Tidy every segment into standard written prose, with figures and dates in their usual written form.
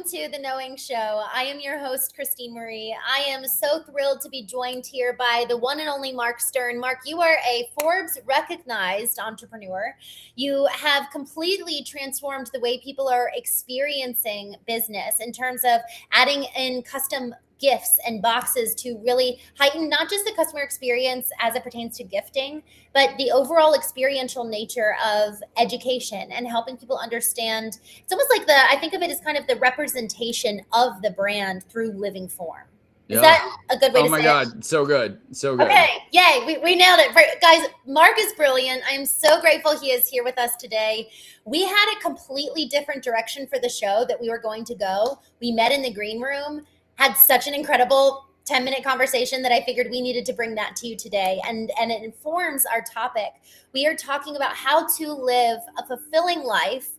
to The Knowing Show. I am your host, Christine Marie. I am so thrilled to be joined here by the one and only Mark Stern. Mark, you are a Forbes-recognized entrepreneur. You have completely transformed the way people are experiencing business in terms of adding in custom gifts and boxes to really heighten not just the customer experience as it pertains to gifting, but the overall experiential nature of education and helping people understand. It's almost like I think of it as kind of the representation of the brand through living form. Is that a good way to say it? Oh my God, so good, so good. Okay, yay, we nailed it. Guys, Mark is brilliant. I am so grateful he is here with us today. We had a completely different direction for the show that we were going to go. We met in the green room, had such an incredible 10-minute conversation that I figured we needed to bring that to you today. And it informs our topic. We are talking about how to live a fulfilling life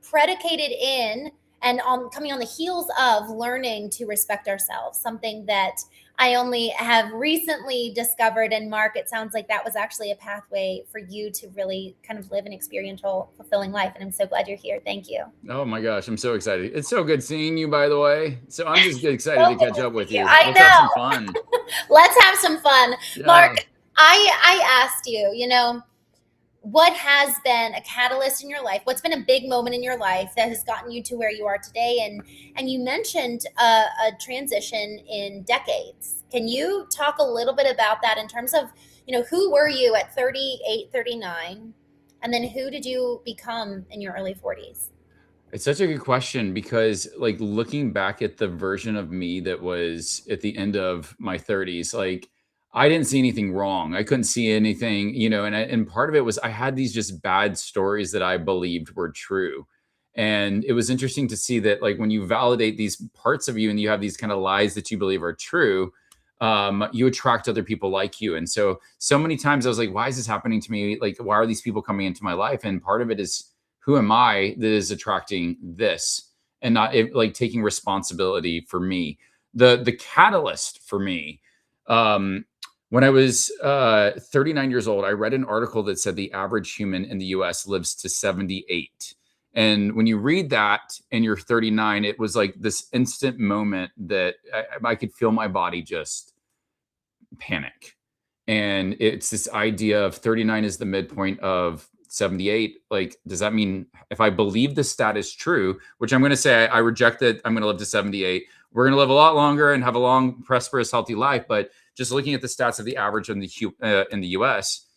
predicated in and coming on the heels of learning to respect ourselves, something that I only have recently discovered. And Mark, it sounds like that was actually a pathway for you to really kind of live an experiential, fulfilling life. And I'm so glad you're here. Thank you. Oh my gosh, I'm so excited. It's so good seeing you, by the way. So I'm just excited to catch up with you. Let's have some fun. Let's have some fun. Yeah. Mark, I asked you, what has been a catalyst in your life? What's been a big moment in your life that has gotten you to where you are today? And you mentioned a transition in decades. Can you talk a little bit about that in terms of, who were you at 38, 39? And then who did you become in your early 40s? It's such a good question because looking back at the version of me that was at the end of my 30s, I didn't see anything wrong. I couldn't see anything, and part of it was I had these just bad stories that I believed were true. And it was interesting to see that when you validate these parts of you and you have these kind of lies that you believe are true, you attract other people like you. And so many times I was like, why is this happening to me? Why are these people coming into my life? And part of it is, who am I that is attracting this and not taking responsibility for me? The catalyst for me, when I was 39 years old, I read an article that said the average human in the US lives to 78. And when you read that and you're 39, it was like this instant moment that I could feel my body just panic. And it's this idea of 39 is the midpoint of 78. Does that mean if I believe the stat is true, which I'm going to say I reject that I'm going to live to 78, we're going to live a lot longer and have a long, prosperous, healthy life. But just looking at the stats of the average in the US,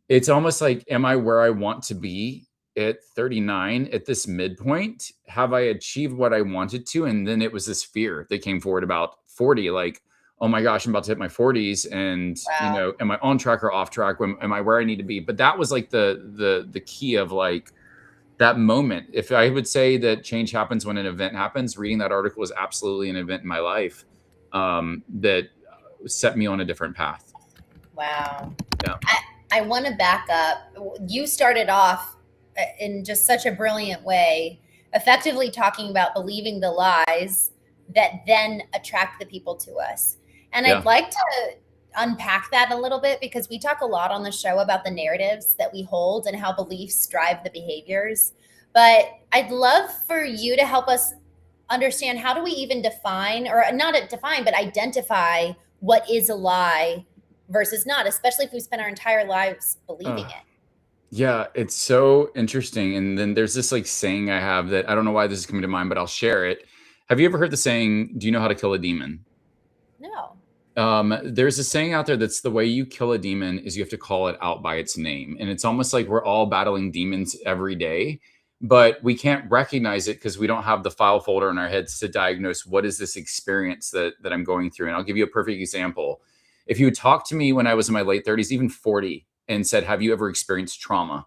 it's almost like, am I where I want to be at 39 at this midpoint? Have I achieved what I wanted to? And then it was this fear that came forward about 40, oh my gosh, I'm about to hit my 40s and, wow. Am I on track or off track? Am I where I need to be? But that was the key of that moment. If I would say that change happens when an event happens, reading that article was absolutely an event in my life that set me on a different path. Wow. Yeah. I want to back up. You started off in just such a brilliant way, effectively talking about believing the lies that then attract the people to us. And I'd like to unpack that a little bit because we talk a lot on the show about the narratives that we hold and how beliefs drive the behaviors. But I'd love for you to help us understand, how do we even define, or not define, but identify what is a lie versus not, especially if we spend our entire lives believing it. Yeah, it's so interesting. And then there's this saying I have that I don't know why this is coming to mind, but I'll share it. Have you ever heard the saying, do you know how to kill a demon? No. There's a saying out there that's the way you kill a demon is you have to call it out by its name. And it's almost like we're all battling demons every day, but we can't recognize it because we don't have the file folder in our heads to diagnose what is this experience that I'm going through. And I'll give you a perfect example. If you would talk to me when I was in my late 30s, even 40, and said, have you ever experienced trauma?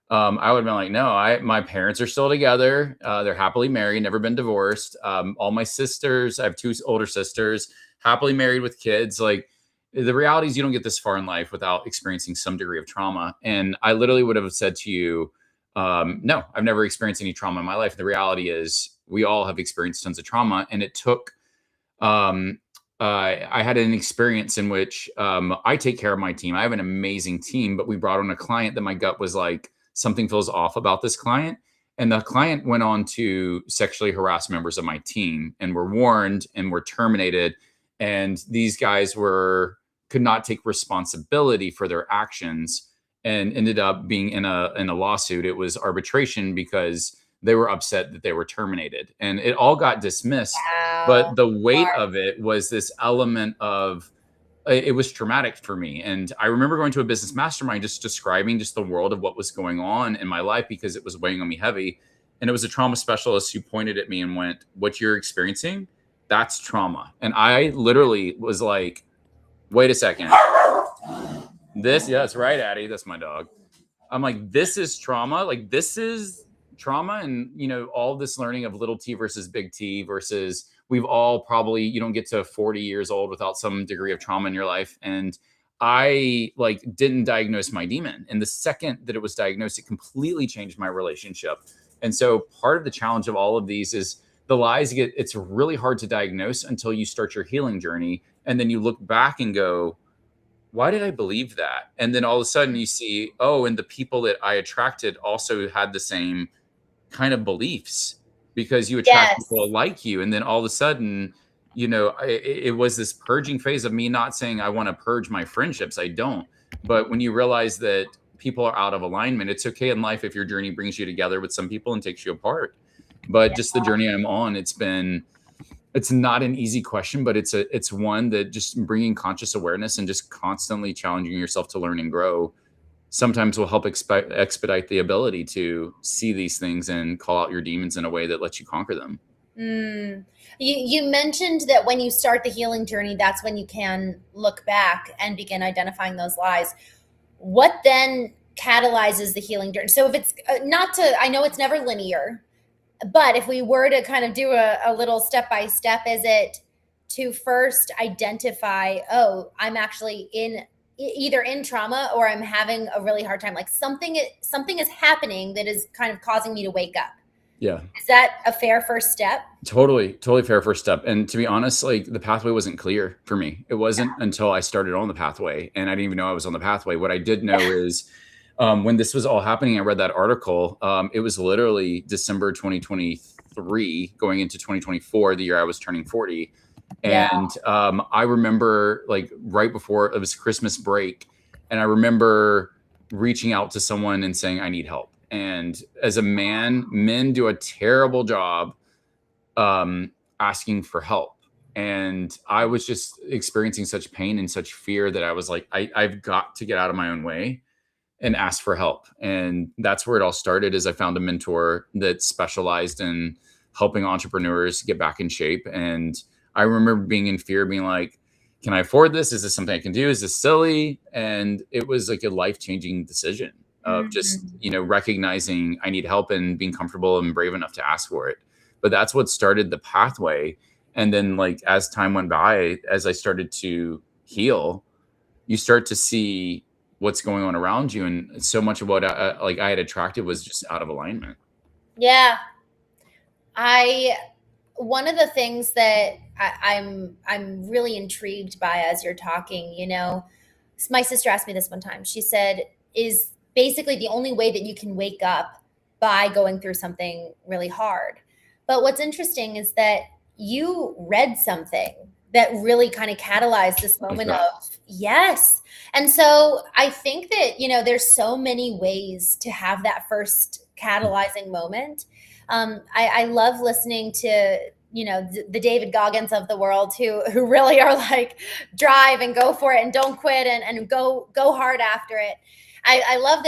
I would have been like, no, my parents are still together. They're happily married, never been divorced. All my sisters, I have 2 older sisters, happily married with kids. The reality is you don't get this far in life without experiencing some degree of trauma. And I literally would have said to you, no, I've never experienced any trauma in my life. The reality is we all have experienced tons of trauma. And it took, I had an experience in which I take care of my team. I have an amazing team, but we brought on a client that my gut was like, something feels off about this client. And the client went on to sexually harass members of my team and were warned and were terminated. And these guys could not take responsibility for their actions and ended up being in a lawsuit. It was arbitration because they were upset that they were terminated. And it all got dismissed. Wow. But the weight Mark. of it was this element of it was traumatic for me. And I remember going to a business mastermind, just describing just the world of what was going on in my life because it was weighing on me heavy. And it was a trauma specialist who pointed at me and went, "What you're experiencing, that's trauma." And I literally was like, "Wait a second. Yeah, that's right, Addie. That's my dog." I'm like, "This is trauma. Like, this is trauma." And, all this learning of little t versus big T versus we've all probably, you don't get to 40 years old without some degree of trauma in your life. And I didn't diagnose my demon. And the second that it was diagnosed, it completely changed my relationship. And so part of the challenge of all of these is the lies it's really hard to diagnose until you start your healing journey. And then you look back and go, why did I believe that? And then all of a sudden you see, oh, and the people that I attracted also had the same kind of beliefs because you attract Yes. people like you. And then all of a sudden, it was this purging phase of me not saying I want to purge my friendships. I don't. But when you realize that people are out of alignment, it's okay in life if your journey brings you together with some people and takes you apart. But just the journey I'm on, it's not an easy question, but it's one that just bringing conscious awareness and just constantly challenging yourself to learn and grow sometimes will help expedite the ability to see these things and call out your demons in a way that lets you conquer them. You mentioned that when you start the healing journey, that's when you can look back and begin identifying those lies. What then catalyzes the healing journey? So if it's I know it's never linear, but if we were to kind of do a little step-by-step, is it to first identify, oh, I'm actually either in trauma or I'm having a really hard time, like something is happening that is kind of causing me to wake up. Yeah. Is that a fair first step? Totally fair first step. And to be honest, the pathway wasn't clear for me. It wasn't until I started on the pathway, and I didn't even know I was on the pathway. What I did know is when this was all happening, I read that article. It was literally December 2023 going into 2024, the year I was turning 40. And I remember right before it was Christmas break, and I remember reaching out to someone and saying, I need help. And as a man, men do a terrible job asking for help. And I was just experiencing such pain and such fear that I was like, I've got to get out of my own way and ask for help. And that's where it all started. Is I found a mentor that specialized in helping entrepreneurs get back in shape. And I remember being in fear, being like, can I afford this? Is this something I can do? Is this silly? And it was like a life-changing decision of just, recognizing I need help and being comfortable and brave enough to ask for it. But that's what started the pathway. And then as time went by, as I started to heal, you start to see what's going on around you. And so much of what I had attracted was just out of alignment. Yeah. One of the things that I'm really intrigued by as you're talking, my sister asked me this one time. She said, is basically the only way that you can wake up by going through something really hard. But what's interesting is that you read something that really kind of catalyzed this moment of yes. And so I think that, there's so many ways to have that first catalyzing moment. I love listening to, the David Goggins of the world who really are like drive and go for it and don't quit and go hard after it. I love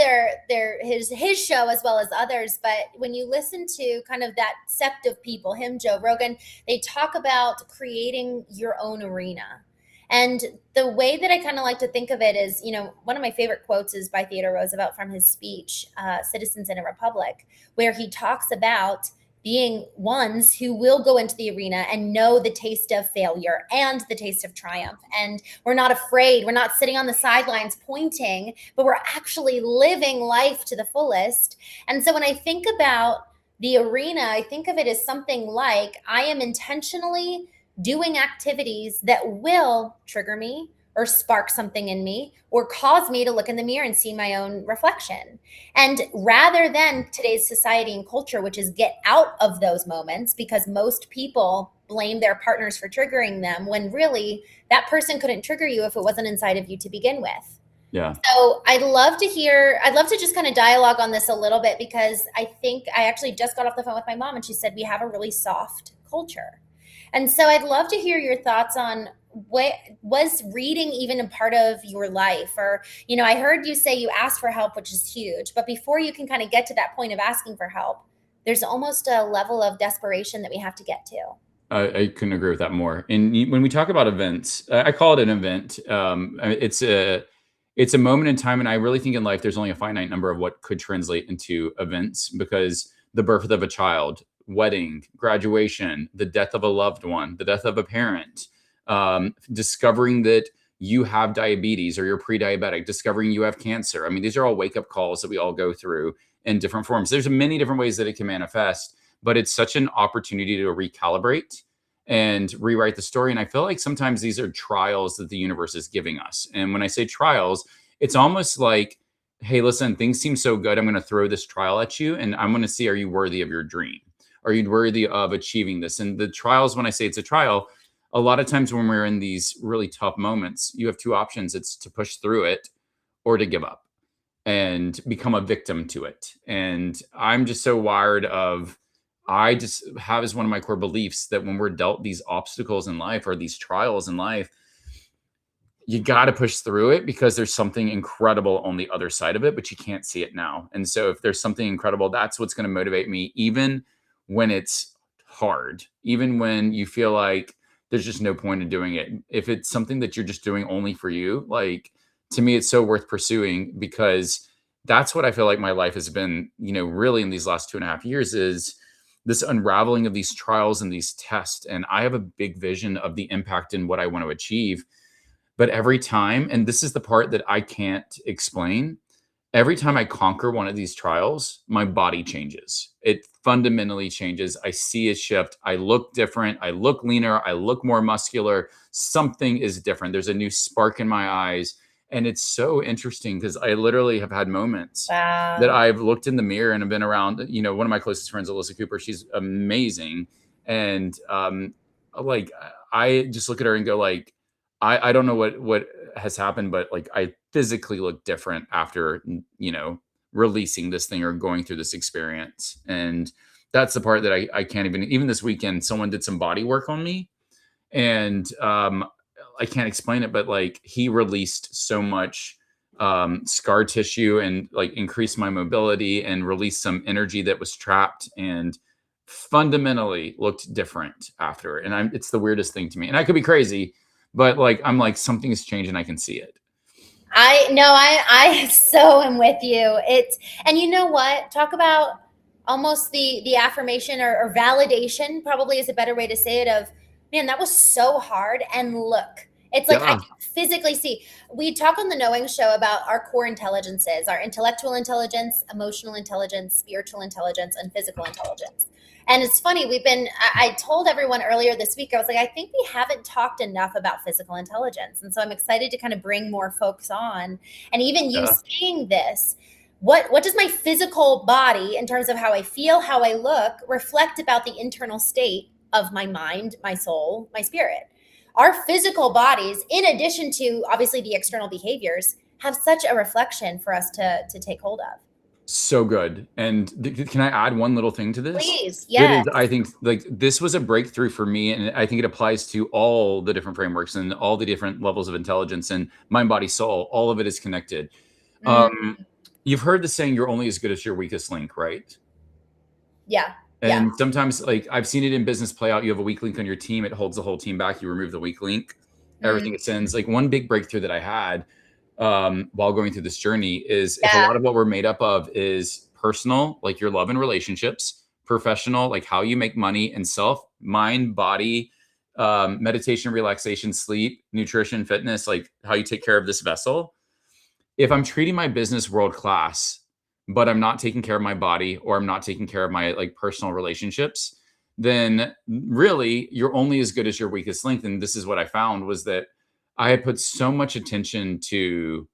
his show as well as others. But when you listen to kind of that sept of people, him, Joe Rogan, they talk about creating your own arena. And the way that I kind of like to think of it is, one of my favorite quotes is by Theodore Roosevelt from his speech, Citizens in a Republic, where he talks about being ones who will go into the arena and know the taste of failure and the taste of triumph. And we're not afraid. We're not sitting on the sidelines pointing, but we're actually living life to the fullest. And so when I think about the arena, I think of it as something like I am intentionally doing activities that will trigger me or spark something in me or cause me to look in the mirror and see my own reflection. And rather than today's society and culture, which is get out of those moments, because most people blame their partners for triggering them when really that person couldn't trigger you if it wasn't inside of you to begin with. Yeah. So I'd love to just kind of dialogue on this a little bit, because I think I actually just got off the phone with my mom and she said we have a really soft culture. And so I'd love to hear your thoughts on, what was reading even a part of your life? Or, I heard you say you asked for help, which is huge, but before you can kind of get to that point of asking for help, there's almost a level of desperation that we have to get to. I couldn't agree with that more. And when we talk about events, I call it an event. It's a moment in time, and I really think in life there's only a finite number of what could translate into events, because the birth of a child, wedding, graduation, the death of a loved one, the death of a parent, discovering that you have diabetes or you're pre-diabetic, discovering you have cancer. I mean, these are all wake-up calls that we all go through in different forms. There's many different ways that it can manifest, but it's such an opportunity to recalibrate and rewrite the story. And I feel like sometimes these are trials that the universe is giving us. And when I say trials, it's almost like, hey, listen, things seem so good. I'm going to throw this trial at you, and I'm going to see, are you worthy of your dream? Are you worthy of achieving this? And the trials, when I say it's a trial, a lot of times when we're in these really tough moments, you have two options. It's to push through it or to give up and become a victim to it. And I'm just so wired of, I just have as one of my core beliefs that when we're dealt these obstacles in life or these trials in life, you got to push through it, because there's something incredible on the other side of it, but you can't see it now. And so if there's something incredible, that's what's going to motivate me, even when it's hard, even when you feel like there's just no point in doing it. If it's something that you're just doing only for you, like, to me, it's so worth pursuing, because that's what I feel like my life has been, really in these last 2.5 years, is this unraveling of these trials and these tests. And I have a big vision of the impact in what I want to achieve. But every time, and this is the part that I can't explain, every time I conquer one of these trials, my body changes. It fundamentally changes. I see a shift. I look different. I look leaner. I look more muscular. Something is different. There's a new spark in my eyes. And it's so interesting, because I literally have had moments that I've looked in the mirror and have been around, one of my closest friends, Alyssa Cooper, she's amazing. And like, I just look at her and go like, I don't know what has happened, but like, I physically look different after, releasing this thing or going through this experience. And that's the part that I can't even this weekend, someone did some body work on me, and I can't explain it, but like, he released so much scar tissue and like increased my mobility and released some energy that was trapped, and fundamentally looked different after. And it's the weirdest thing to me. And I could be crazy, but like, I'm like, something has changed and I can see it. I so am with you. And you know what? Talk about almost the affirmation or validation, probably is a better way to say it, of, man, that was so hard. And look, it's like, I can physically see. We talk on the Knowing Show about our core intelligences, our intellectual intelligence, emotional intelligence, spiritual intelligence, and physical intelligence. And it's funny, I told everyone earlier this week, I was like, I think we haven't talked enough about physical intelligence. And so I'm excited to kind of bring more folks on. And even you saying this, what does my physical body, in terms of how I feel, how I look, reflect about the internal state of my mind, my soul, my spirit? Our physical bodies, in addition to obviously the external behaviors, have such a reflection for us to take hold of. So good. And can I add one little thing to this? Please, yes. I think like this was a breakthrough for me, and I think it applies to all the different frameworks and all the different levels of intelligence and mind, body, soul. All of it is connected. You've heard the saying, you're only as good as your weakest link, right? Yeah. And sometimes, like, I've seen it in business play out. You have a weak link on your team. It holds the whole team back. You remove the weak link, everything ascends. Like, one big breakthrough that I had while going through this journey is if a lot of what we're made up of is personal, like your love and relationships, professional, like how you make money, and self, mind, body, meditation, relaxation, sleep, nutrition, fitness, like how you take care of this vessel. If I'm treating my business world class, but I'm not taking care of my body, or I'm not taking care of my like personal relationships, then really you're only as good as your weakest link. And this is what I found was that I had put so much attention to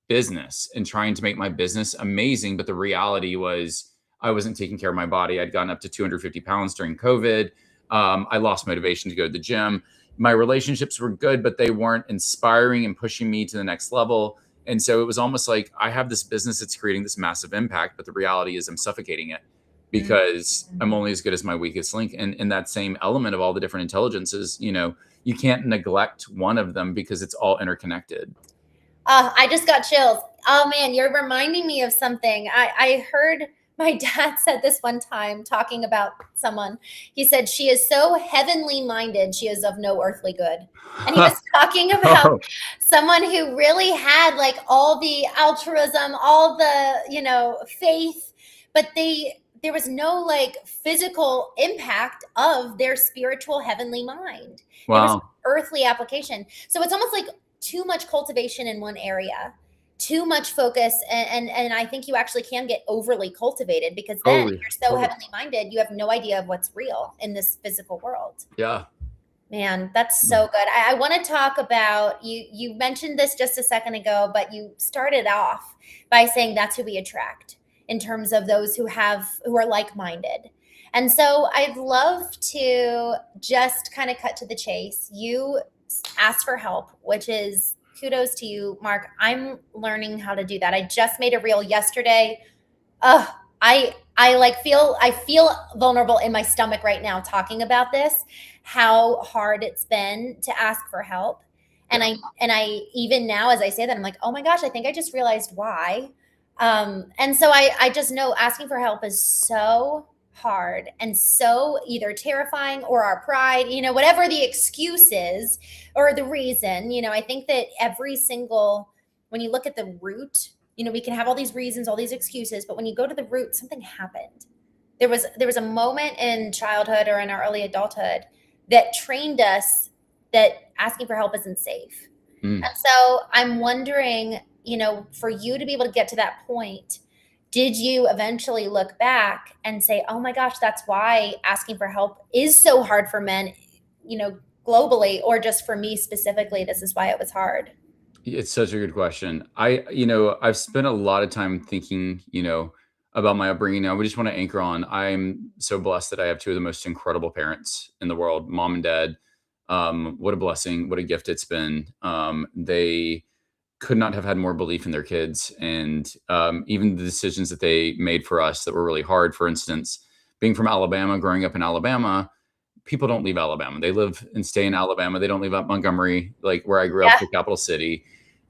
business and trying to make my business amazing. But the reality was I wasn't taking care of my body. I'd gotten up to 250 pounds during COVID. I lost motivation to go to the gym. My relationships were good, but they weren't inspiring and pushing me to the next level. And so it was almost like I have this business that's creating this massive impact, but the reality is I'm suffocating it because I'm only as good as my weakest link. And in that same element of all the different intelligences, you can't neglect one of them because it's all interconnected. I just got chills. Oh man, you're reminding me of something. I heard my dad said this one time talking about someone. He said, she is so heavenly minded, she is of no earthly good. And he was talking about Oh, someone who really had like all the altruism, all the, faith, but there was no like physical impact of their spiritual heavenly mind. There was wow. earthly application. So it's almost like too much cultivation in one area, too much focus, and I think you actually can get overly cultivated because then if Totally. you're so Totally. heavenly minded, you have no idea of what's real in this physical world. Yeah. Man, that's so good. I want to talk about you mentioned this just a second ago, but you started off by saying that's who we attract in terms of those who are like-minded. And so I'd love to just kind of cut to the chase. You asked for help, which is kudos to you, Mark. I'm learning how to do that. I just made a reel yesterday. I feel vulnerable in my stomach right now talking about this, how hard it's been to ask for help. And Yeah. I even now as I say that, I'm like, oh my gosh, I think I just realized why. And so I just know asking for help is so hard and so either terrifying or our pride, whatever the excuse is or the reason. I think that when you look at the root, we can have all these reasons, all these excuses, but when you go to the root, something happened. There was a moment in childhood or in our early adulthood that trained us that asking for help isn't safe. Mm. And so I'm wondering, for you to be able to get to that point, did you eventually look back and say, oh my gosh, that's why asking for help is so hard for men, globally, or just for me specifically, this is why it was hard? It's such a good question. I've spent a lot of time thinking, about my upbringing. Now, we just want to anchor on. I'm so blessed that I have two of the most incredible parents in the world, mom and dad. What a blessing, what a gift it's been. They could not have had more belief in their kids, and even the decisions that they made for us that were really hard. For instance, being from Alabama, growing up in Alabama, people don't leave Alabama. They live and stay in Alabama. They don't leave up Montgomery, like where I grew up, Yeah. the capital city.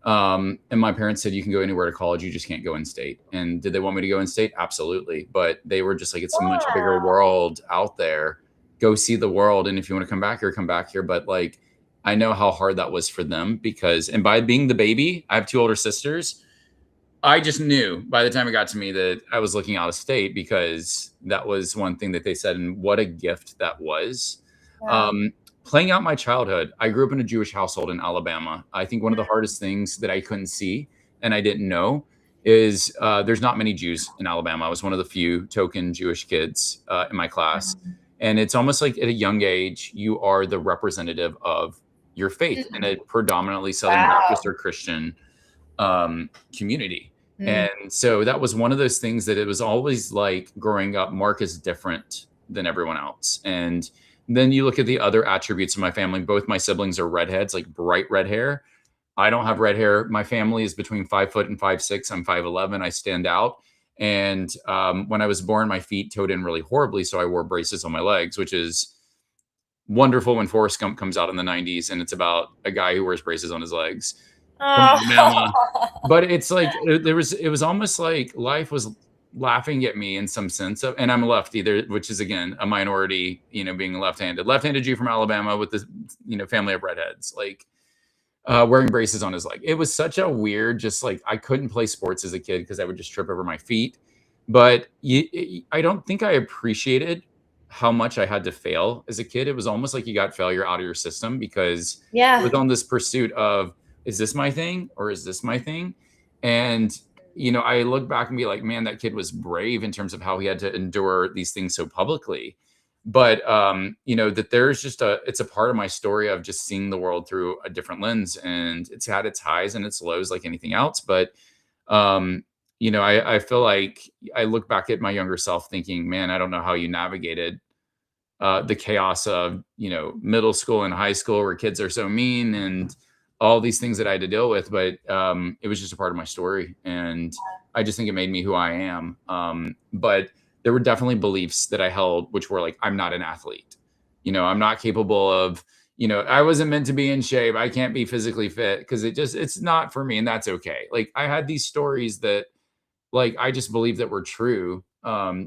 And my parents said, you can go anywhere to college. You just can't go in state. And did they want me to go in state? Absolutely. But they were just like, it's a much bigger Wow. world out there. Go see the world. And if you want to come back here, come back here. But like, I know how hard that was for them and by being the baby, I have two older sisters. I just knew by the time it got to me that I was looking out of state because that was one thing that they said, and what a gift that was. Wow. Um, Playing out my childhood, I grew up in a Jewish household in Alabama. I think one of the hardest things that I couldn't see and I didn't know is there's not many Jews in Alabama. I was one of the few token Jewish kids in my class. And it's almost like at a young age, you are the representative of your faith in a predominantly Southern Baptist Wow. or Christian community. Mm. And so that was one of those things that it was always like growing up, Mark is different than everyone else. And then you look at the other attributes of my family. Both my siblings are redheads, like bright red hair. I don't have red hair. My family is between 5 foot and 5'6". I'm 5'11". I stand out. And when I was born, my feet toed in really horribly. So I wore braces on my legs, which is wonderful when Forrest Gump comes out in the 90s and it's about a guy who wears braces on his legs from Alabama. Oh. But it's like it was almost like life was laughing at me in some sense of, and I'm a lefty there, which is again a minority, being left-handed Jew from Alabama with this, family of redheads, like wearing braces on his leg. It was such a weird, just like I couldn't play sports as a kid because I would just trip over my feet. But I don't think I appreciated how much I had to fail as a kid. It was almost like you got failure out of your system because I was Yeah. on this pursuit of, is this my thing or is this my thing? And, I look back and be like, man, that kid was brave in terms of how he had to endure these things so publicly. but that there's just it's a part of my story of just seeing the world through a different lens, and it's had its highs and its lows like anything else. But I feel like I look back at my younger self thinking, man, I don't know how you navigated the chaos of middle school and high school where kids are so mean and all these things that I had to deal with. But it was just a part of my story, and I just think it made me who I am. But there were definitely beliefs that I held, which were like, I'm not an athlete. I'm not capable of. I wasn't meant to be in shape. I can't be physically fit because it's not for me, and that's okay. Like I had these stories that, like, I just believe that were true,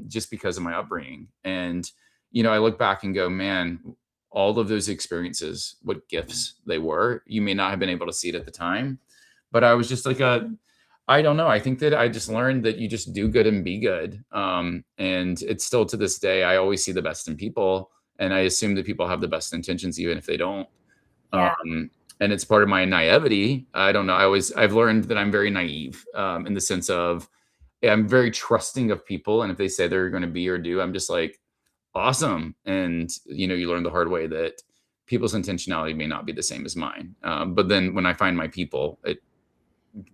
just because of my upbringing. And I look back and go, man, all of those experiences, what gifts they were. You may not have been able to see it at the time, but I was just like I don't know. I think that I just learned that you just do good and be good. And it's still to this day, I always see the best in people, and I assume that people have the best intentions, even if they don't. Yeah. And it's part of my naivety. I don't know. I've learned that I'm very naive, in the sense of I'm very trusting of people. And if they say they're going to be or do, I'm just like, awesome. And, you learn the hard way that people's intentionality may not be the same as mine. But then when I find my people,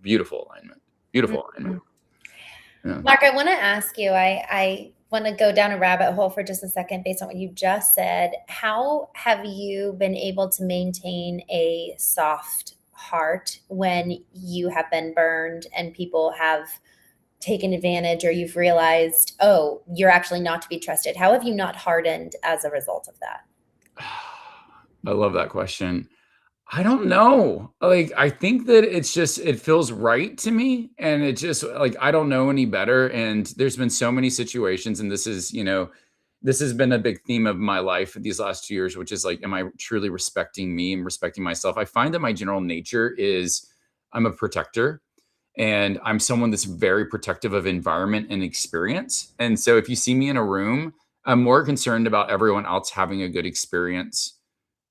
beautiful alignment, beautiful alignment. Yeah. Mark, I want to ask you, I want to go down a rabbit hole for just a second based on what you just said. How have you been able to maintain a soft heart when you have been burned and people have taken advantage, or you've realized, oh, you're actually not to be trusted? How have you not hardened as a result of that? I love that question. I don't know. Like, I think that it feels right to me. And it just like, I don't know any better. And there's been so many situations. And this has been a big theme of my life these last 2 years, which is like, am I truly respecting me and respecting myself? I find that my general nature is I'm a protector, and I'm someone that's very protective of environment and experience. And so if you see me in a room, I'm more concerned about everyone else having a good experience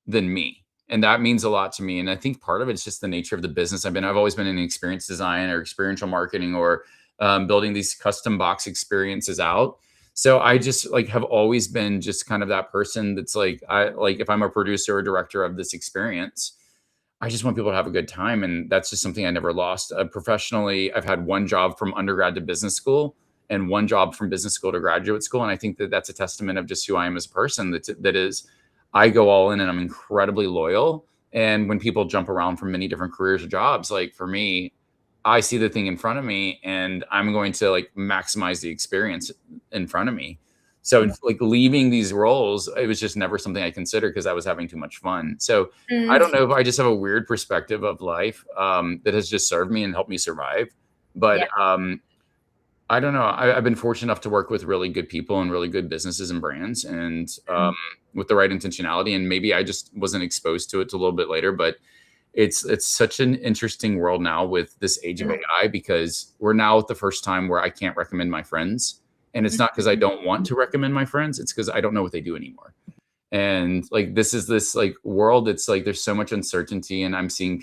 than me. And that means a lot to me. And I think part of it's just the nature of the business I've always been in experience design or experiential marketing, or building these custom box experiences out. So I just like have always been just kind of that person that's like, if I'm a producer or director of this experience, I just want people to have a good time. And that's just something I never lost. Professionally, I've had one job from undergrad to business school and one job from business school to graduate school. And I think that that's a testament of just who I am as a person. That is, I go all in and I'm incredibly loyal. And when people jump around from many different careers or jobs, like for me, I see the thing in front of me and I'm going to like maximize the experience in front of me. So like leaving these roles, it was just never something I considered because I was having too much fun. So I don't know if I just have a weird perspective of life, that has just served me and helped me survive. But Yeah. I don't know. I've been fortunate enough to work with really good people and really good businesses and brands, and with the right intentionality. And maybe I just wasn't exposed to it till a little bit later. But it's such an interesting world now with this age of AI, because we're now at the first time where I can't recommend my friends. And it's not because I don't want to recommend my friends. It's because I don't know what they do anymore. And like, this is this like world. It's like, there's so much uncertainty, and I'm seeing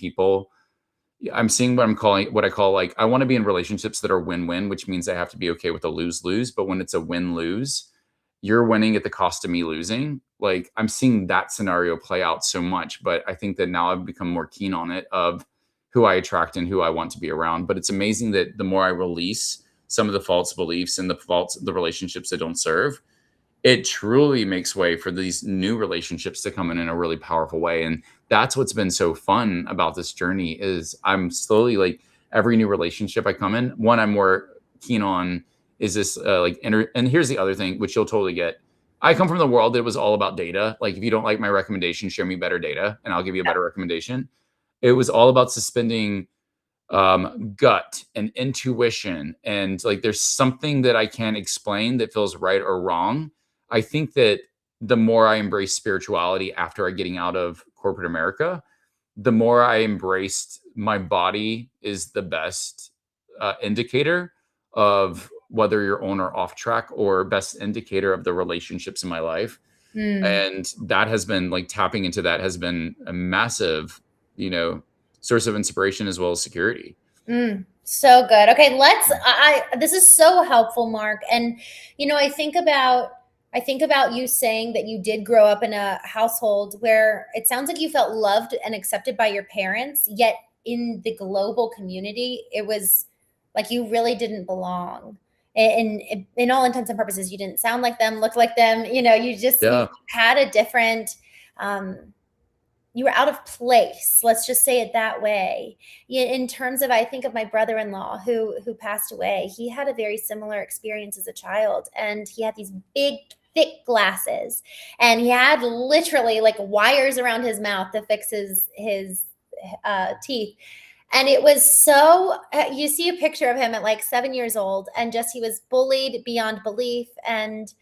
what I call like, I want to be in relationships that are win-win, which means I have to be okay with a lose-lose. But when it's a win-lose, you're winning at the cost of me losing. Like I'm seeing that scenario play out so much, but I think that now I've become more keen on it of who I attract and who I want to be around. But it's amazing that the more I release some of the false beliefs and the relationships that don't serve, it truly makes way for these new relationships to come in a really powerful way. And that's what's been so fun about this journey is I'm slowly like every new relationship I come in, one I'm more keen on is this and here's the other thing, which you'll totally get. I come from the world that was all about data. Like if you don't like my recommendation, show me better data and I'll give you a better recommendation. It was all about suspending gut and intuition. And like, there's something that I can't explain that feels right or wrong. I think that the more I embrace spirituality after getting out of corporate America, the more I embraced my body is the best indicator of whether you're on or off track, or best indicator of the relationships in my life. And that has been like tapping into that has been a massive, source of inspiration as well as security. So good. Okay, this is so helpful, Mark. And, I think about I think about you saying that you did grow up in a household where it sounds like you felt loved and accepted by your parents, yet in the global community, it was like you really didn't belong. In all intents and purposes, you didn't sound like them, look like them. You Yeah. had a different, um, you were out of place. Let's just say it that way. In terms of, I think of my brother-in-law who passed away. He had a very similar experience as a child, and he had these big, thick glasses, and he had literally like wires around his mouth to fix his teeth. And it was so, you see a picture of him at like 7 years old, and just he was bullied beyond belief. And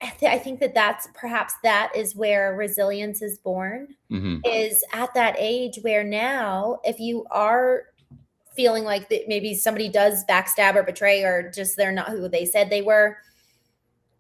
I think that is where resilience is born, Hmm. is at that age where now, if you are feeling like that maybe somebody does backstab or betray, or just they're not who they said they were,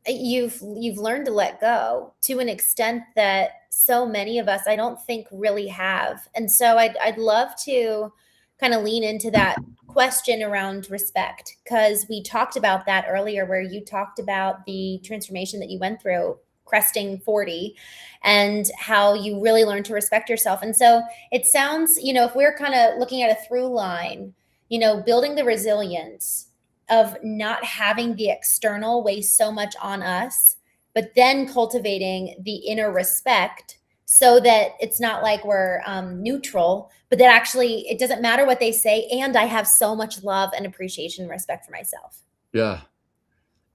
you've learned to let go to an extent that so many of us, I don't think, really have. And so I'd love to kind of lean into that question around respect, because we talked about that earlier, where you talked about the transformation that you went through cresting 40, and how you really learned to respect yourself. And so it sounds, if we're kind of looking at a through line, building the resilience of not having the external weigh so much on us, but then cultivating the inner respect, so that it's not like we're neutral, but that actually it doesn't matter what they say. And I have so much love and appreciation and respect for myself. Yeah.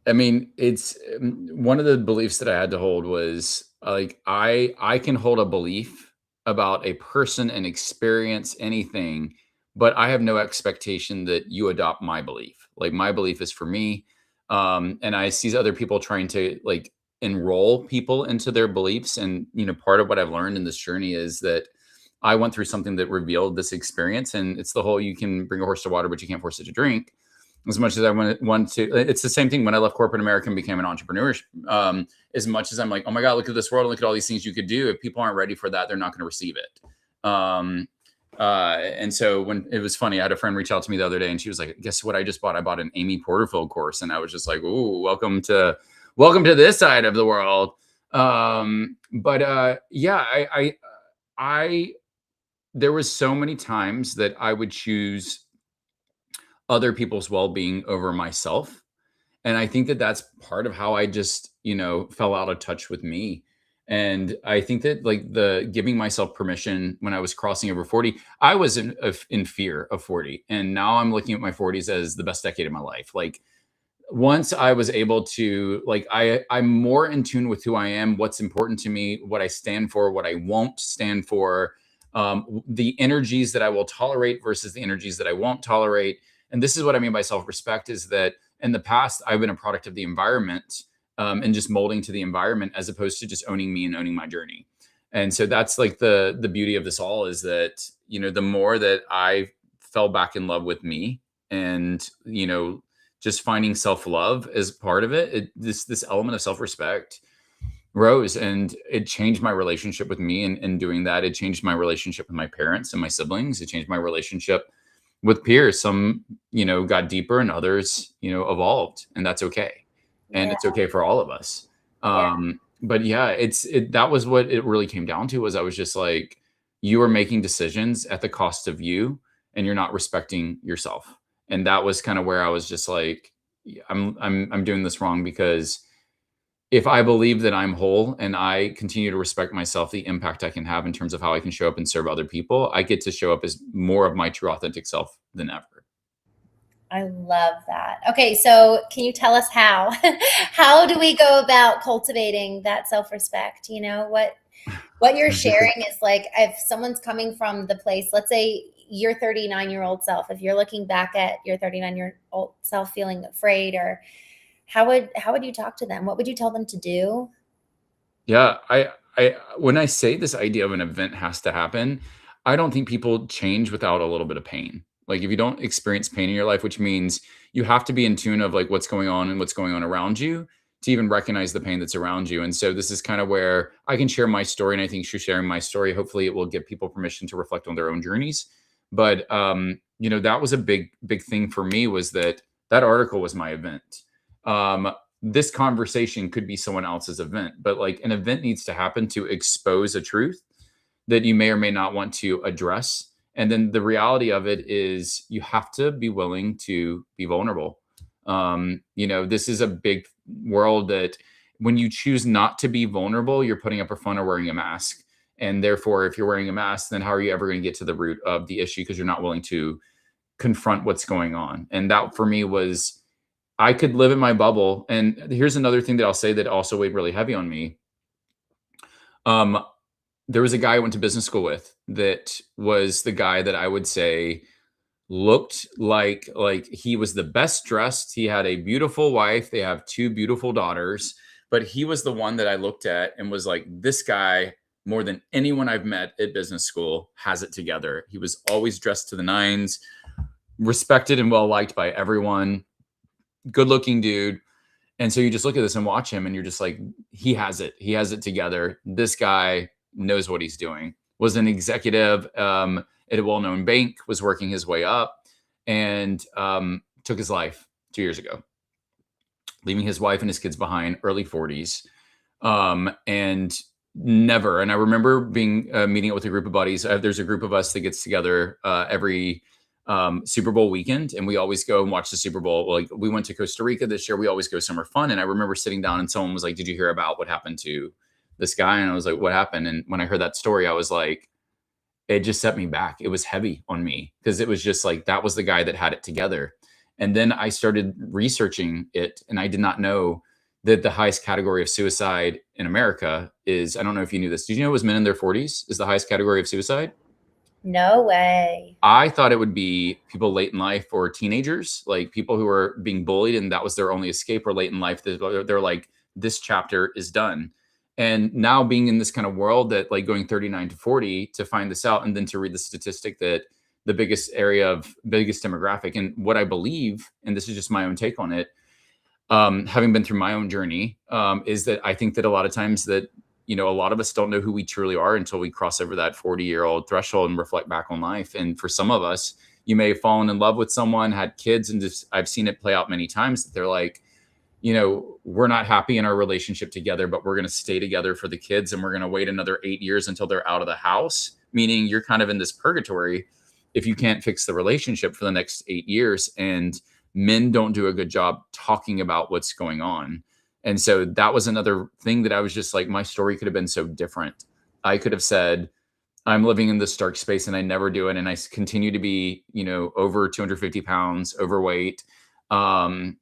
I mean, it's one of the beliefs that I had to hold was like I can hold a belief about a person and experience anything, but I have no expectation that you adopt my belief. Like my belief is for me. And I see other people trying to like enroll people into their beliefs. And part of what I've learned in this journey is that I went through something that revealed this experience. And it's the whole, you can bring a horse to water, but you can't force it to drink. As much as I want to, it's the same thing when I left corporate America and became an entrepreneur. As much as I'm like, oh my God, look at this world and look at all these things you could do. If people aren't ready for that, they're not going to receive it. And so when it was funny, I had a friend reach out to me the other day and she was like, guess what I just bought? I bought an Amy Porterfield course. And I was just like, ooh, welcome to this side of the world. Yeah, I there was so many times that I would choose other people's well-being over myself. And I think that that's part of how I just, fell out of touch with me. And I think that like the giving myself permission when I was crossing over 40, I was in fear of 40. And now I'm looking at my 40s as the best decade of my life. Like once I was able to like I'm more in tune with who I am, what's important to me, what I stand for, what I won't stand for, the energies that I will tolerate versus the energies that I won't tolerate. And this is what I mean by self-respect, is that in the past I've been a product of the environment, and just molding to the environment as opposed to just owning me and owning my journey. And so that's like the beauty of this all, is that the more that I fell back in love with me, and just finding self-love as part of it, this element of self-respect rose, and it changed my relationship with me. And in doing that, it changed my relationship with my parents and my siblings. It changed my relationship with peers. Some got deeper, and others evolved, and that's okay. And Yeah. it's okay for all of us. Yeah. But yeah, that was what it really came down to, was I was just like, you are making decisions at the cost of you, and you're not respecting yourself. And that was kind of where I was just like, I'm doing this wrong, because if I believe that I'm whole and I continue to respect myself, the impact I can have in terms of how I can show up and serve other people, I get to show up as more of my true authentic self than ever. I love that. Okay, so can you tell us how? How do we go about cultivating that self-respect? What you're sharing is like, if someone's coming from the place, let's say your 39-year-old self, if you're looking back at your 39-year-old self feeling afraid, or how would you talk to them? What would you tell them to do? Yeah, I when I say this idea of an event has to happen, I don't think people change without a little bit of pain. Like if you don't experience pain in your life, which means you have to be in tune of like what's going on and what's going on around you to even recognize the pain that's around you. And so this is kind of where I can share my story, and I think through sharing my story, hopefully it will give people permission to reflect on their own journeys. But that was a big thing for me, was that article was my event. this conversation could be someone else's event, but like an event needs to happen to expose a truth that you may or may not want to address. And then the reality of it is you have to be willing to be vulnerable. This is a big world that when you choose not to be vulnerable, you're putting up a front or wearing a mask. And therefore, if you're wearing a mask, then how are you ever going to get to the root of the issue? Because you're not willing to confront what's going on. And that for me was, I could live in my bubble. And here's another thing that I'll say that also weighed really heavy on me. There was a guy I went to business school with that was the guy that I would say looked like he was the best dressed. He had a beautiful wife. They have 2 beautiful daughters, but he was the one that I looked at and was like, this guy, more than anyone I've met at business school, has it together. He was always dressed to the nines, respected and well liked by everyone, good looking dude. And so you just look at this and watch him and you're just like, he has it together. This guy knows what he's doing. Was an executive at a well-known bank, was working his way up, and took his life 2 years ago, leaving his wife and his kids behind, early 40s. And I remember being meeting up with a group of buddies. There's a group of us that gets together every Super Bowl weekend, and we always go and watch the Super Bowl. Like, we went to Costa Rica this year. We always go somewhere fun. And I remember sitting down and someone was like, did you hear about what happened to this guy? And I was like, what happened? And when I heard that story, I was like, it just set me back. It was heavy on me because it was just like, that was the guy that had it together. And then I started researching it, and I did not know that the highest category of suicide in America is, I don't know if you knew this. Did you know it was men in their 40s is the highest category of suicide? No way. I thought it would be people late in life or teenagers, like people who are being bullied and that was their only escape, or late in life. They're like, this chapter is done. And now being in this kind of world that, like, going 39 to 40 to find this out, and then to read the statistic that the biggest demographic, and what I believe, and this is just my own take on it, having been through my own journey, is that I think that a lot of times that, a lot of us don't know who we truly are until we cross over that 40-year-old threshold and reflect back on life. And for some of us, you may have fallen in love with someone, had kids, and just, I've seen it play out many times that they're like, we're not happy in our relationship together, but we're going to stay together for the kids. And we're going to wait another 8 years until they're out of the house, meaning you're kind of in this purgatory if you can't fix the relationship for the next 8 years. And men don't do a good job talking about what's going on. And so that was another thing that I was just like, my story could have been so different. I could have said, I'm living in this dark space and I never do it. And I continue to be, over 250 pounds, overweight, and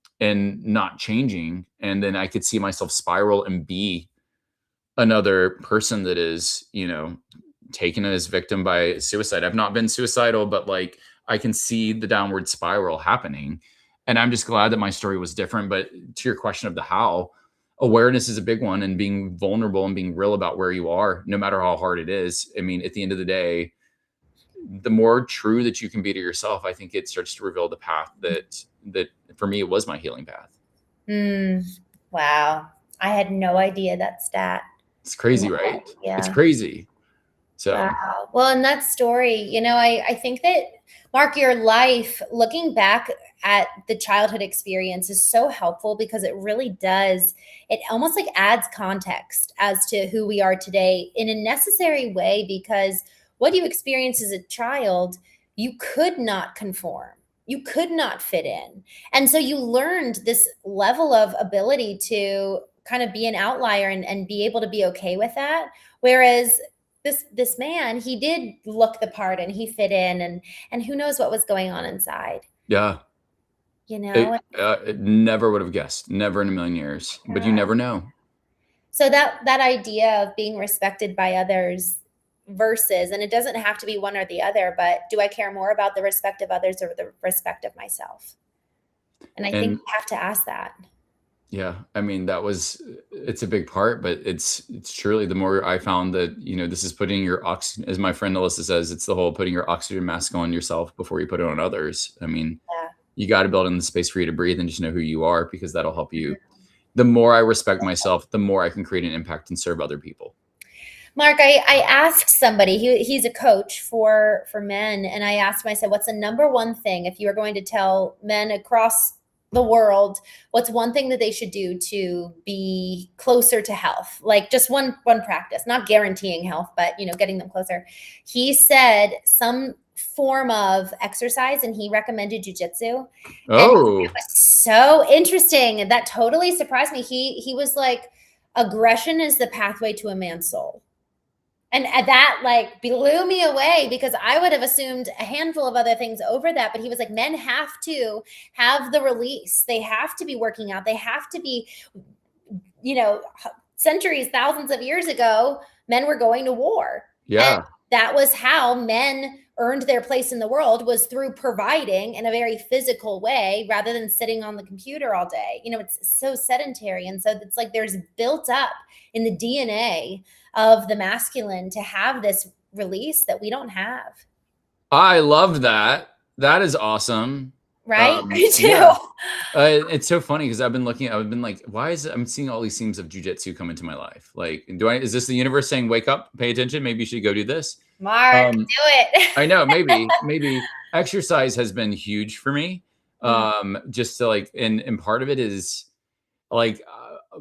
not changing. And then I could see myself spiral and be another person that is, taken as victim by suicide. I've not been suicidal, but like, I can see the downward spiral happening. And I'm just glad that my story was different. But to your question of the how, awareness is a big one, and being vulnerable and being real about where you are, no matter how hard it is. I mean, at the end of the day, the more true that you can be to yourself, I think it starts to reveal the path that for me, it was my healing path. Wow. I had no idea that stat. It's crazy, right? Yeah. It's crazy. So, wow. Well, in that story, I think that, Mark, your life, looking back at the childhood experience, is so helpful because it really does. It almost like adds context as to who we are today in a necessary way, because what you experienced as a child, you could not conform. You could not fit in. And so you learned this level of ability to kind of be an outlier and be able to be okay with that. Whereas this man, he did look the part and he fit in, and who knows what was going on inside. Yeah. It never would have guessed, never in a million years, but you never know. So that idea of being respected by others versus, and it doesn't have to be one or the other, but do I care more about the respect of others or the respect of myself? And I think you have to ask that. Yeah. I mean, it's a big part, but it's truly, the more I found that, this is putting your as my friend Alyssa says, it's the whole putting your oxygen mask on yourself before you put it on others. I mean, you got to build in the space for you to breathe and just know who you are, because that'll help you. The more I respect myself, the more I can create an impact and serve other people. Mark, I asked somebody, he's a coach for men. And I asked him, I said, what's the number one thing, if you were going to tell men across the world, what's one thing that they should do to be closer to health? Like just one practice, not guaranteeing health, but getting them closer. He said some form of exercise, and he recommended jujitsu. And Oh, it was so interesting. That totally surprised me. He was like, aggression is the pathway to a man's soul. And that like blew me away, because I would have assumed a handful of other things over that. But he was like, men have to have the release. They have to be working out. They have to be, centuries, thousands of years ago, men were going to war. yeah. And that was how men earned their place in the world, was through providing in a very physical way rather than sitting on the computer all day. It's so sedentary. And so it's like there's built up in the DNA of the masculine to have this release that we don't have. I love that. That is awesome. Right? Me too. Yeah. It's so funny because I've been like, why is it I'm seeing all these themes of jujitsu come into my life? Like, is this the universe saying, wake up, pay attention? Maybe you should go do this. Mark, do it. I know, maybe exercise has been huge for me. Just to like, and part of it is like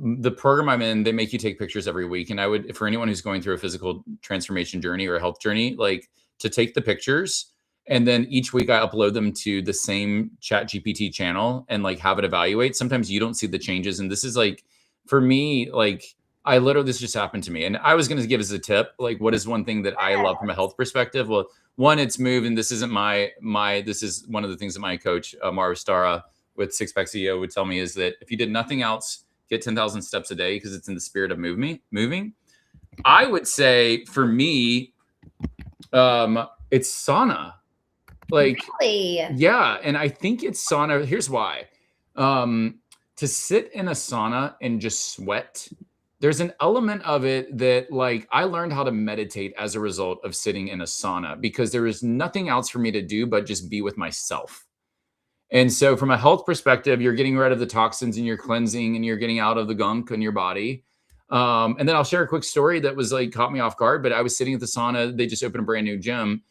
the program I'm in, they make you take pictures every week. And I would, for anyone who's going through a physical transformation journey or a health journey, like to take the pictures. And then each week I upload them to the same Chat GPT channel and like have it evaluate. Sometimes you don't see the changes. And this is like, for me, like this just happened to me. And I was going to give as a tip, like, what is one thing that I love from a health perspective? Well, one, it's move. And this isn't this is one of the things that my coach, Mara Stara with Six Pack CEO would tell me, is that if you did nothing else, get 10,000 steps a day, because it's in the spirit of moving. I would say for me, it's sauna. Like, really? Yeah. And I think it's sauna. Here's why. To sit in a sauna and just sweat, there's an element of it that like I learned how to meditate as a result of sitting in a sauna, because there is nothing else for me to do but just be with myself. And so from a health perspective, you're getting rid of the toxins and you're cleansing and you're getting out of the gunk in your body. And then I'll share a quick story that was like caught me off guard, but I was sitting at the sauna. They just opened a brand new gym.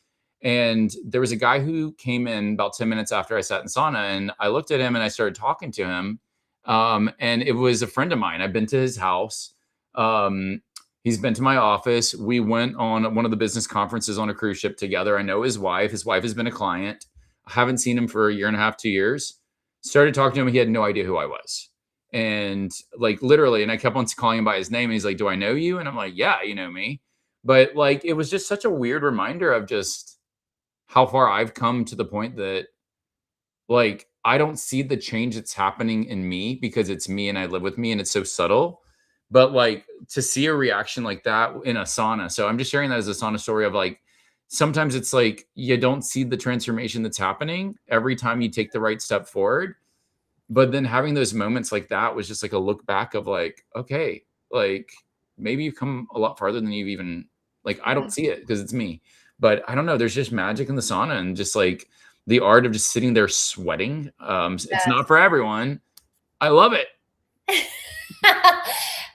And there was a guy who came in about 10 minutes after I sat in sauna, and I looked at him and I started talking to him. And it was a friend of mine. I've been to his house. He's been to my office. We went on one of the business conferences on a cruise ship together. I know his wife. His wife has been a client. I haven't seen him for a year and a half, 2 years. Started talking to him. He had no idea who I was. And like literally, and I kept on calling him by his name. And he's like, do I know you? And I'm like, yeah, you know me. But like, it was just such a weird reminder of just how far I've come to the point that like, I don't see the change that's happening in me because it's me and I live with me and it's so subtle. But like to see a reaction like that in a sauna. So I'm just sharing that as a sauna story of like, sometimes it's like you don't see the transformation that's happening every time you take the right step forward. But then having those moments like that was just like a look back of like, okay, like maybe you've come a lot farther than you've even, like, I don't see it because it's me. But I don't know. There's just magic in the sauna and just like the art of just sitting there sweating. It's not for everyone. I love it.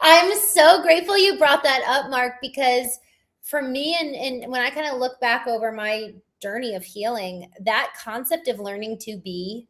I'm so grateful you brought that up, Mark, because for me, and when I kind of look back over my journey of healing, that concept of learning to be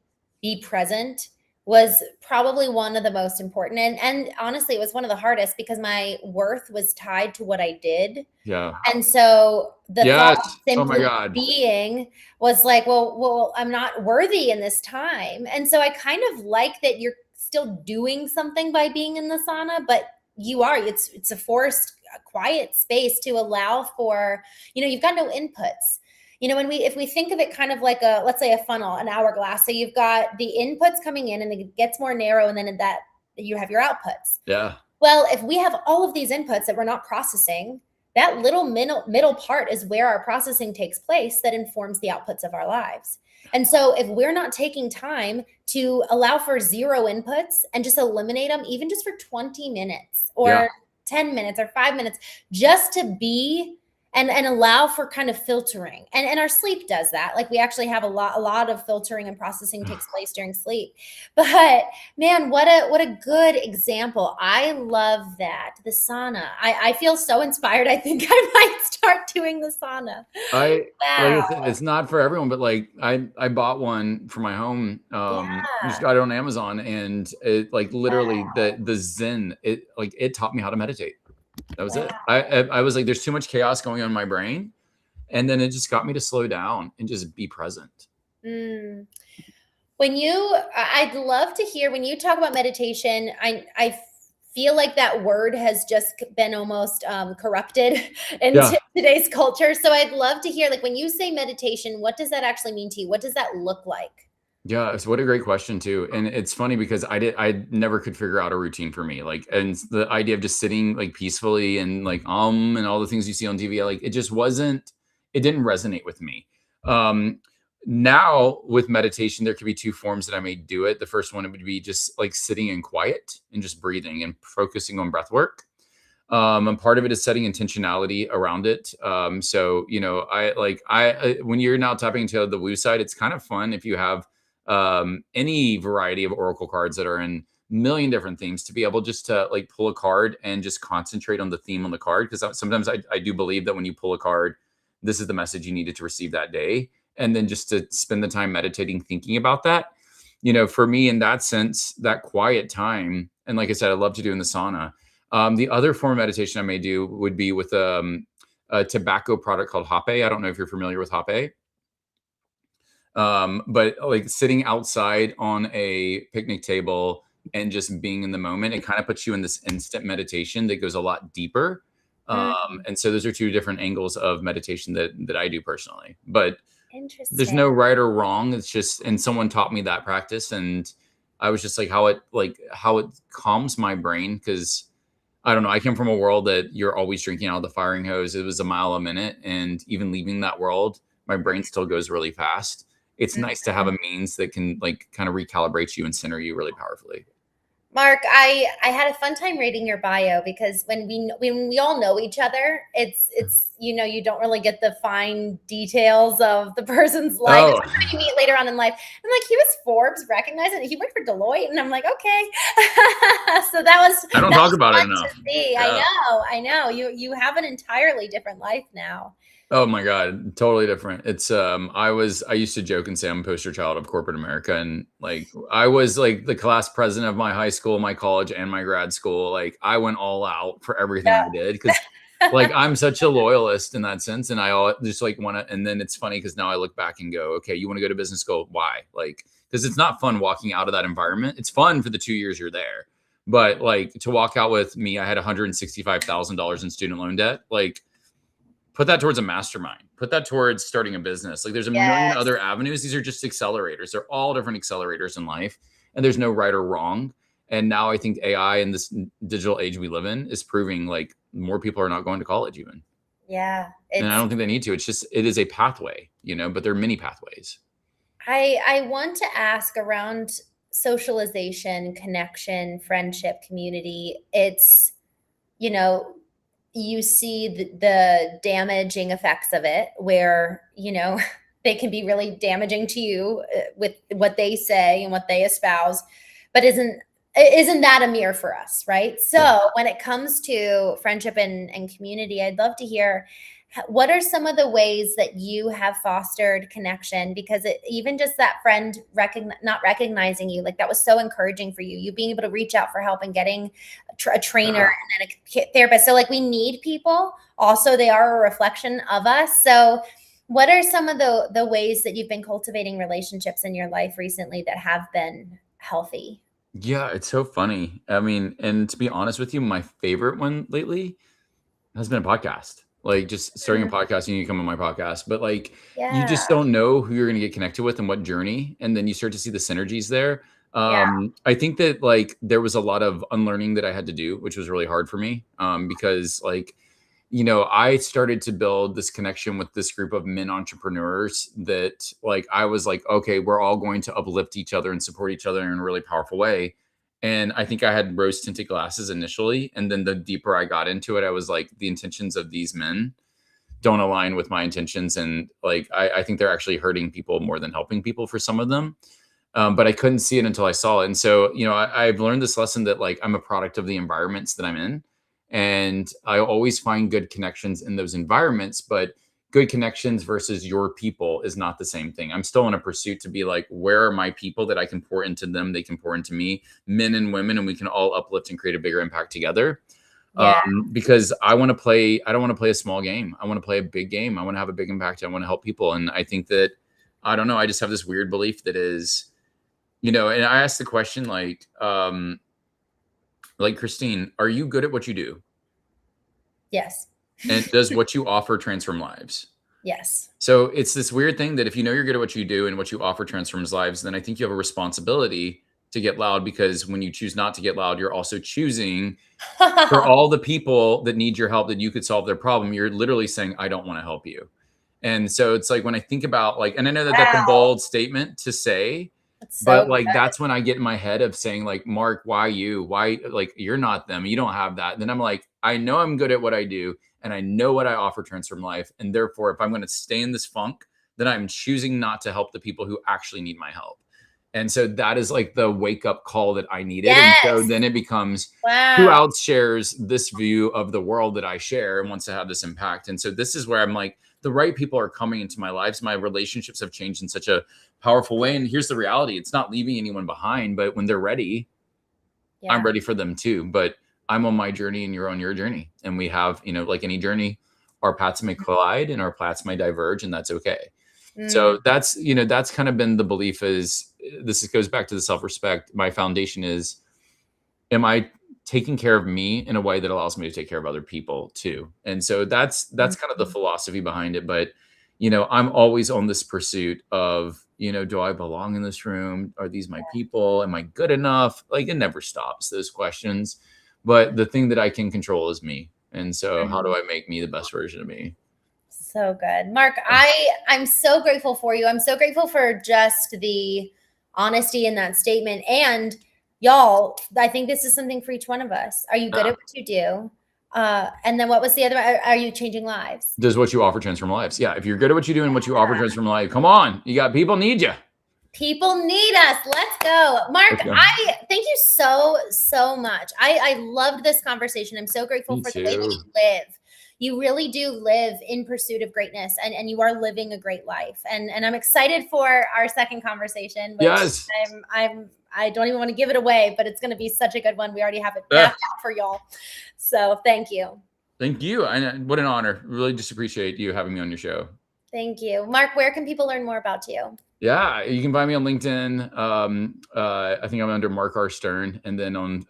present was probably one of the most important. And honestly, it was one of the hardest because my worth was tied to what I did. Yeah. And so the thought of simply oh my God. being was like, well, I'm not worthy in this time. And so I kind of like that you're still doing something by being in the sauna, but you are, it's a forced, quiet space to allow for, you've got no inputs. If we think of it kind of like let's say a funnel, an hourglass. So you've got the inputs coming in and it gets more narrow, and then that you have your outputs. Yeah. Well, if we have all of these inputs that we're not processing, that little middle part is where our processing takes place that informs the outputs of our lives. And so if we're not taking time to allow for zero inputs and just eliminate them, even just for 20 minutes or 10 minutes or 5 minutes, just to be and allow for kind of filtering. And our sleep does that. Like we actually have a lot of filtering and processing takes place during sleep. But man, what a good example. I love that. The sauna. I feel so inspired. I think I might start doing the sauna. Like I Wow. said, it's not for everyone, but like I bought one for my home. Just Yeah. got it on Amazon, and it like literally the Zen. It taught me how to meditate. That was it. Wow. I was like, there's too much chaos going on in my brain, and then it just got me to slow down and just be present. Mm. I'd love to hear when you talk about meditation. I feel like that word has just been almost corrupted in Yeah. today's culture. So I'd love to hear, like, when you say meditation, what does that actually mean to you? What does that look like? Yeah, what a great question too. And it's funny because I never could figure out a routine for me. Like, and the idea of just sitting like peacefully and like and all the things you see on TV, like it didn't resonate with me. Um Now with meditation, there could be two forms that I may do it. The first one would be just like sitting in quiet and just breathing and focusing on breath work. And part of it is setting intentionality around it. So when you're now tapping into the woo side, it's kind of fun if you have any variety of oracle cards that are in million different themes to be able just to like pull a card and just concentrate on the theme on the card. Because sometimes I do believe that when you pull a card, this is the message you needed to receive that day. And then just to spend the time meditating, thinking about that. For me, in that sense, that quiet time, and like I said, I love to do in the sauna. The other form of meditation I may do would be with a tobacco product called Hape. I don't know if you're familiar with Hape. But like sitting outside on a picnic table and just being in the moment, it kind of puts you in this instant meditation that goes a lot deeper. Mm, And so those are two different angles of meditation that I do personally. But there's interesting. no right or wrong. It's just, and someone taught me that practice, and I was just like how it calms my brain because I don't know. I came from a world that you're always drinking out of the firing hose. It was a mile a minute. And even leaving that world, my brain still goes really fast. It's nice to have Mhm. a means that can like kind of recalibrate you and center you really powerfully. Mark, I had a fun time reading your bio because when we all know each other, it's you don't really get the fine details of the person's life. Oh, Especially when you meet later on in life. I'm like, he was Forbes recognized, and he worked for Deloitte, and I'm like, okay. So I don't that talk was about it fun to enough. see. Yeah. I know. You have an entirely different life now. Oh my God, totally different. It's I used to joke and say I'm a poster child of corporate America, and like I was like the class president of my high school, my college, and my grad school. Like I went all out for everything I did because like I'm such a loyalist in that sense, and just like want to. And then it's funny because now I look back and go, okay, you want to go to business school? Why? Like because it's not fun walking out of that environment. It's fun for the 2 years you're there, but like to walk out with me, I had $165,000 in student loan debt. Like put that towards a mastermind, put that towards starting a business. Like there's a million Yes. other avenues. These are just accelerators. They're all different accelerators in life, and there's no right or wrong. And now I think AI in this digital age we live in is proving like more people are not going to college even. Yeah. And I It's don't think they need to. It is a pathway, but there are many pathways. I want to ask around socialization, connection, friendship, community. It's, you know, you see the damaging effects of it where, they can be really damaging to you with what they say and what they espouse, but isn't that a mirror for us, right? Yeah. So when it comes to friendship and community, I'd love to hear what are some of the ways that you have fostered connection, because even just that friend not recognizing you, like that was so encouraging for you being able to reach out for help and getting a trainer and then a therapist. So like we need people also, they are a reflection of us. So what are some of the ways that you've been cultivating relationships in your life recently that have been healthy? Yeah, it's so funny. I mean, and to be honest with you, my favorite one lately has been a podcast. Like just starting a Mm, podcast and you come on my podcast, but like you yeah. just don't know who you're going to get connected with and what journey, and then you start to see the synergies there. Yeah. I think that like there was a lot of unlearning that I had to do, which was really hard for me, because like I started to build this connection with this group of men entrepreneurs that like I was like, okay, we're all going to uplift each other and support each other in a really powerful way. And I think I had rose tinted glasses initially. And then the deeper I got into it, I was like, the intentions of these men don't align with my intentions. And like, I think they're actually hurting people more than helping people for some of them. But I couldn't see it until I saw it. And so, I've learned this lesson that like I'm a product of the environments that I'm in. And I always find good connections in those environments, but good connections versus your people is not the same thing. I'm still in a pursuit to be like, where are my people that I can pour into them? They can pour into me, men and women, and we can all uplift and create a bigger impact together. Yeah. Because I want to play, I don't want to play a small game. I want to play a big game. I want to have a big impact. I want to help people. And I think that, I don't know, I just have this weird belief that is, and I asked the question, like Christene, are you good at what you do? Yes. And does what you offer transform lives? Yes. So it's this weird thing that if you know you're good at what you do and what you offer transforms lives, then I think you have a responsibility to get loud, because when you choose not to get loud, you're also choosing for all the people that need your help, that you could solve their problem. You're literally saying, I don't want to help you. And so it's like, when I think about and I know that that's a bold statement to say, but that's when I get in my head of saying, like, Mark, why you? Why, like, you're not them. You don't have that. And then I'm like, I know I'm good at what I do, and I know what I offer transform life. And therefore, if I'm going to stay in this funk, then I'm choosing not to help the people who actually need my help. And so that is like the wake up call that I needed. Yes. And so then it becomes, who else shares this view of the world that I share and wants to have this impact? And so this is where I'm like, the right people are coming into my lives. My relationships have changed in such a powerful way. And here's the reality. It's not leaving anyone behind, but when they're ready, I'm ready for them too. But I'm on my journey and you're on your journey. And we have, like any journey, our paths may collide and our paths may diverge, and that's okay. So that's, that's kind of been the belief. Is this goes back to the self-respect. My foundation is, am I taking care of me in a way that allows me to take care of other people too? And so that's kind of the philosophy behind it. But, I'm always on this pursuit of, do I belong in this room? Are these my people? Am I good enough? Like, it never stops, those questions. But the thing that I can control is me. And so how do I make me the best version of me? So good. Mark, I'm so grateful for you. I'm so grateful for just the honesty in that statement. And y'all, I think this is something for each one of us. Are you good at what you do? And then what was the other? Are you changing lives? Does what you offer transform lives? Yeah. If you're good at what you do and what you offer transform life, come on. People need you. People need us. Let's go. Mark, I thank you so much. I loved this conversation. I'm so grateful for the way that you live. You really do live in pursuit of greatness, and you are living a great life. And I'm excited for our second conversation. Yes. I don't even want to give it away, but it's going to be such a good one. We already have it mapped out for y'all. So thank you. Thank you. And what an honor. Really just appreciate you having me on your show. Thank you. Mark, where can people learn more about you? Yeah, you can find me on LinkedIn. I think I'm under Mark R. Stern. And then on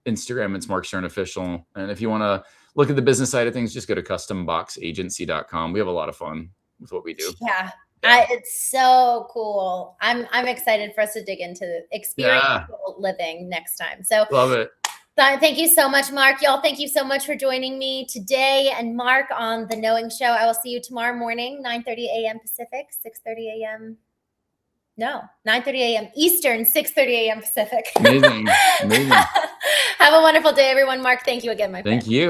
Instagram, it's Mark Stern Official. And if you want to look at the business side of things, just go to customboxagency.com. We have a lot of fun with what we do. Yeah. It's so cool. I'm excited for us to dig into experiential living next time. So love it. Thank you so much, Mark. Y'all, thank you so much for joining me today and Mark on The Knowing Show. I will see you tomorrow morning, 9:30 a.m. Pacific, 6:30 a.m. No, 9:30 a.m. Eastern, 6:30 a.m. Pacific. Amazing. Have a wonderful day, everyone. Mark, thank you again, my friend. Thank you.